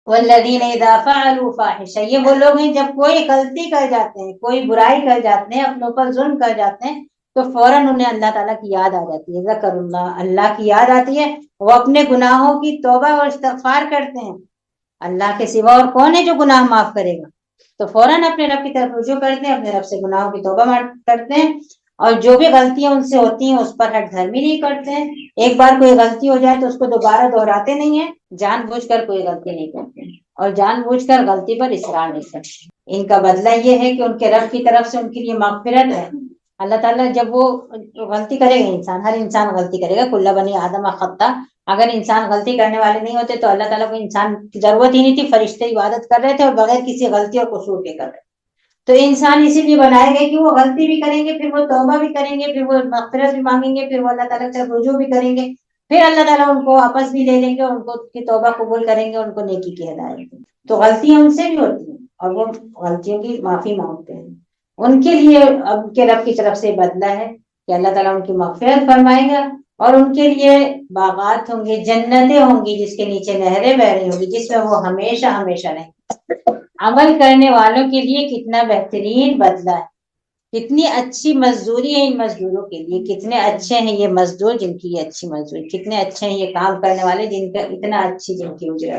والذین اذا فعلوا فاحشہ، یہ وہ لوگ ہیں جب کوئی غلطی کر جاتے ہیں، کوئی برائی کر جاتے ہیں، اپنے اوپر ظلم کر جاتے ہیں، تو فوراً انہیں اللہ تعالیٰ کی یاد آ جاتی ہے، ذکر اللہ، اللہ کی یاد آتی ہے، وہ اپنے گناہوں کی توبہ اور استغفار کرتے ہیں۔ اللہ کے سوا اور کون ہے جو گناہ معاف کرے گا؟ تو فوراً اپنے رب کی طرف رجوع کرتے ہیں، اپنے رب سے گناہوں کی توبہ کرتے ہیں، اور جو بھی غلطیاں ان سے ہوتی ہیں اس پر ہٹ دھرمی نہیں کرتے ہیں۔ ایک بار کوئی غلطی ہو جائے تو اس کو دوبارہ دہراتے نہیں ہیں، جان بوجھ کر کوئی غلطی نہیں کرتے ہیں، اور جان بوجھ کر غلطی پر اصرار نہیں کرتے۔ ان کا بدلہ یہ ہے کہ ان کے رب کی طرف سے ان کے لیے مغفرت ہے۔ اللہ تعالیٰ جب وہ غلطی کرے گا، انسان، ہر انسان غلطی کرے گا، کل بنی آدم خطا، اگر انسان غلطی کرنے والے نہیں ہوتے تو اللہ تعالیٰ کو انسان کی ضرورت ہی نہیں تھی، فرشتے عبادت کر رہے تھے اور بغیر کسی غلطی اور قصور کے کر رہے تھے۔ تو انسان اسی لیے بنائے گئے کہ وہ غلطی بھی کریں گے، پھر وہ توبہ بھی کریں گے، پھر وہ مغفرت بھی مانگیں گے، پھر وہ اللہ تعالیٰ سے رجوع بھی کریں گے، پھر اللہ تعالیٰ ان کو واپس بھی لے لیں گے، ان کو کی توبہ قبول کریں گے، ان کو نیکی کی ہدایت دیں گے۔ تو غلطیاں ان سے بھی ہوتی ہیں اور وہ غلطیوں کی معافی مانگتے ہیں۔ ان کے لیے اب کے رب کی طرف سے بدلہ ہے کہ اللہ تعالیٰ ان کی مغفرت فرمائے گا، اور ان کے لیے باغات ہوں گے، جنتیں ہوں گی جس کے نیچے نہریں بہ رہی ہوں گی، جس میں وہ ہمیشہ ہمیشہ رہیں۔ عمل کرنے والوں کے لیے کتنا بہترین بدلہ ہے، کتنی اچھی مزدوری ہے ان مزدوروں کے لیے، کتنے اچھے ہیں یہ مزدور جن کی یہ اچھی مزدوری، کتنے اچھے ہیں یہ کام کرنے والے جن کا اتنا اچھی جن کی اجرت۔